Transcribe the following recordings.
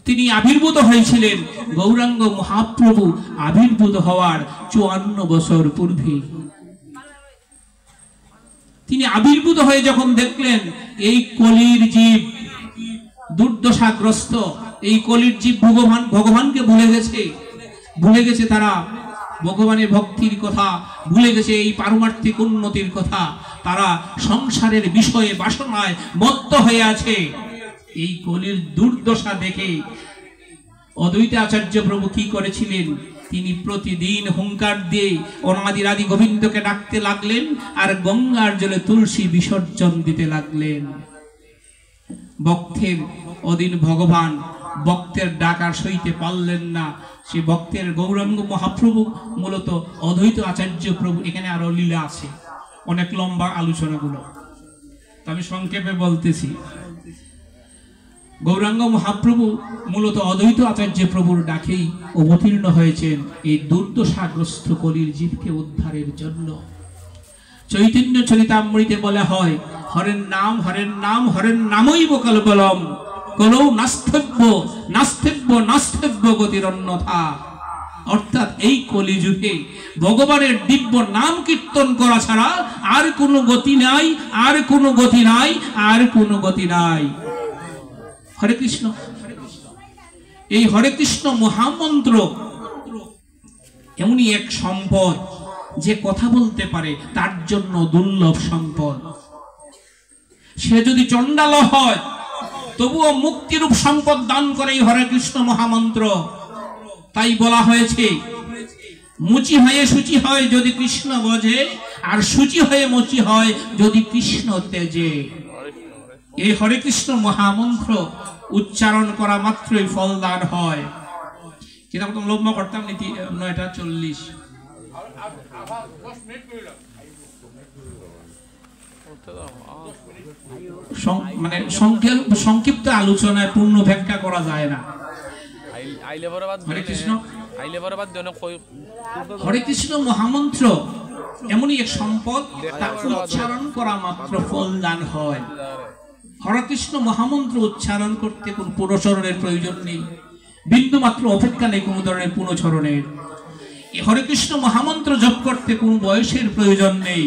তিনি আবির্ভূত হয়েছিলেন গৌরাঙ্গ মহাপ্রভু আবির্ভূত হওয়ার 54 বছর পূর্বে। তিনি আবির্ভূত হয়ে যখন দেখলেন এই কলির জীব দুর্দশাগ্রস্ত, এই কলির জীব ভগবানকে ভুলে গেছে তারা ভগবানের ভক্তির কথা ভুলে গেছে, এই পারমার্থিক উন্নতির কথা, তারা সংসারের বিষয়ে বাসনায় মত্ত হয়ে আছে। এই কলির দুর্দশা দেখে অদ্বৈত আচার্য প্রভু কি করেছিলেন, তিনি প্রতিদিন হুঙ্কার দিয়ে অনাদিরাদি গোবিন্দকে ডাকতে লাগলেন আর গঙ্গার জলে তুলসী বিসর্জন দিতে লাগলেন। ভক্তের অদিন ভগবান ভক্তের ডাক আর সইতে পারলেন না। সে ভক্তের গৌরাঙ্গ মহাপ্রভু মূলত অদ্বৈত আচার্য প্রভু, এখানে আরো লীলা আছে, অনেক লম্বা আলোচনাগুলো, তো আমি সংক্ষেপে বলতেছি। গৌরাঙ্গ মহাপ্রভু মূলত অদ্বৈত আচার্য প্রভুর ডাকেই অবতীর্ণ হয়েছেন এই দুর্দশাগ্রস্ত কলির জীবকে উদ্ধারের জন্য। চৈতন্য চরিতামৃতে বলা হয়, হরের নাম হরের নাম হরের নামৈব কলবলম কলৌ নাস্তেব্য নাস্তেব্য নাস্তেব্য গতির অন্যথা। অর্থাৎ এই কলিযুগে ভগবানের দিব্য নাম কীর্তন করা ছাড়া আর কোনো গতি নাই, আর কোনো গতি নাই, আর কোনো গতি নাই। হরে কৃষ্ণ। এই হরে কৃষ্ণ মহামন্ত্র এমনই এক সম্পদ যে কথা বলতে পারে, তার জন্য দুর্লভ সম্পদ। সে যদি চণ্ডাল হয় তবুও মুক্তিরূপ সম্পদ দান করে এই হরে কৃষ্ণ মহামন্ত্র। তাই বলা হয়েছে, মুচি হয়ে সূচি হয় যদি কৃষ্ণ বোঝে, আর সূচি হয়ে মুচি হয় যদি কৃষ্ণ তেজে। এই হরে কৃষ্ণ মহামন্ত্র উচ্চারণ করা মাত্রই ফলদান হয়। কিতাব তো লম্বা করতাম নীতি 9:40। মানে সংক্ষিপ্ত আলোচনায় পূর্ণ ব্যাখ্যা করা যায় না। হরে কৃষ্ণ। হরে কৃষ্ণ মহামন্ত্র এমনই এক সম্পদ, তা উচ্চারণ করা মাত্র ফলদান হয়। হরে কৃষ্ণ মহামন্ত্র উচ্চারণ করতে কোন পুনঃচরণের প্রয়োজন নেই, বিন্দু মাত্র অপেক্ষা নেই কোন ধরনের পুনঃচরণের। হরে কৃষ্ণ মহামন্ত্র জপ করতে কোন বয়সের প্রয়োজন নেই।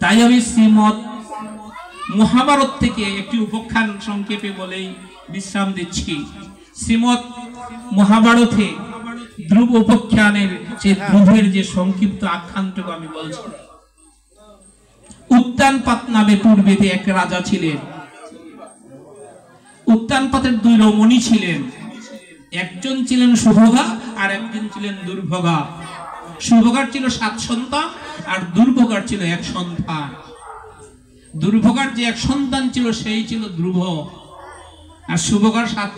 তাই আমি শ্রীমৎ মহাভারত থেকে একটি উপাখ্যান সংক্ষেপে বলেই বিশ্রাম দিচ্ছি। শ্রীমৎ মহাভারতে ধ্রুব উপাখ্যানের যে ধ্রুবের যে সংক্ষিপ্ত আখ্যানটুকু আমি বলছি। উত্তানপাত নামে পূর্বেতে এক রাজা ছিলেন। উত্তানপাতের 2 রমণী ছিলেন, একজন ছিলেন সুভোগা আর একজন ছিলেন দুর্ভোগা। সুভোগার ছিল 7 সন্তান আর দুর্ভোগার ছিল 1 সন্তান। দুর্ভোগার যে 1 সন্তান ছিল সেই ছিল ধ্রুব, আর সুভোগার 7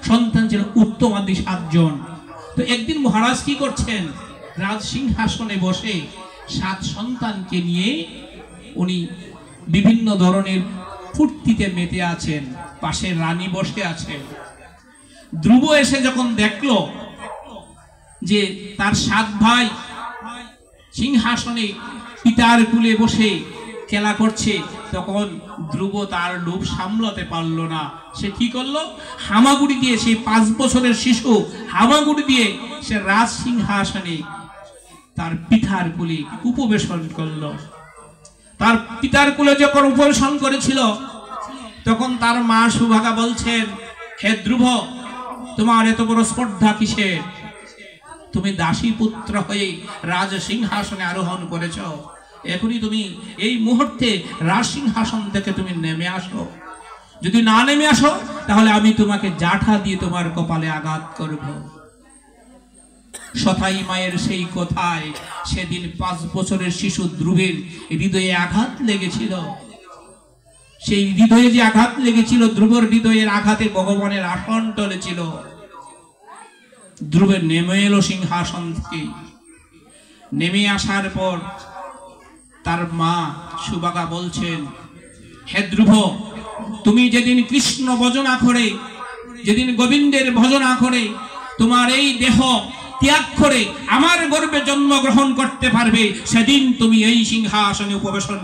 সন্তান ছিল উত্তমাদি 7 জন। তো একদিন মহারাজ কি করছেন, রাজ সিংহাসনে বসে 7 সন্তানকে নিয়ে উনি বিভিন্ন ধরনের ফুর্তিতে মেতে আছেন, পাশে রানী বসে আছেন। ধ্রুব এসে যখন দেখলো যে তার 7 ভাই সিংহাসনে পিতার কুলে বসে খেলা করছে, তখন ধ্রুব তার লোভ সামলাতে পারলো না। সে কি করলো, হামাগুড়ি দিয়ে, সেই 5 বছরের শিশু হামাগুড়ি দিয়ে সে রাজ সিংহাসনে তার পিতার কুলে উপবেশন করলো। তার পিতার কুলে যখন উপবেশন করেছিল তখন তার মা সুভাগা বলছেন, হে ধ্রুব, তোমার এত বড় স্পর্ধা কিসের? তুমি দাসী পুত্র হয়ে রাজ সিংহাসনে আরোহণ করেছ, এখনই তুমি এই মুহূর্তে রাজ সিংহাসন থেকে তুমি নেমে আসো। যদি না নেমে আসো তাহলে আমি তোমাকে জাঠা দিয়ে তোমার কপালে আঘাত করব। সথাই মায়ের সেই কথায় সেদিন 5 বছরের শিশু ধ্রুবের হৃদয়ে আঘাত লেগেছিল। সেই হৃদয়ে যে আঘাত লেগেছিল, ধ্রুবের হৃদয়ের আঘাতে ভগবানের আসন টলেছিল। ধ্রুবের নেমে এলো সিংহাসন থেকে। নেমে আসার পর তার মা সুভাগা বলছেন, হে ধ্রুব, তুমি যেদিন কৃষ্ণ ভজনা করে, যেদিন গোবিন্দের ভজনা করে তোমার এই দেহ ত্যাগ করে আমার গর্ভে জন্মগ্রহণ করতে পারবে, সেদিন তুমি এই সিংহাসনে উপবেশন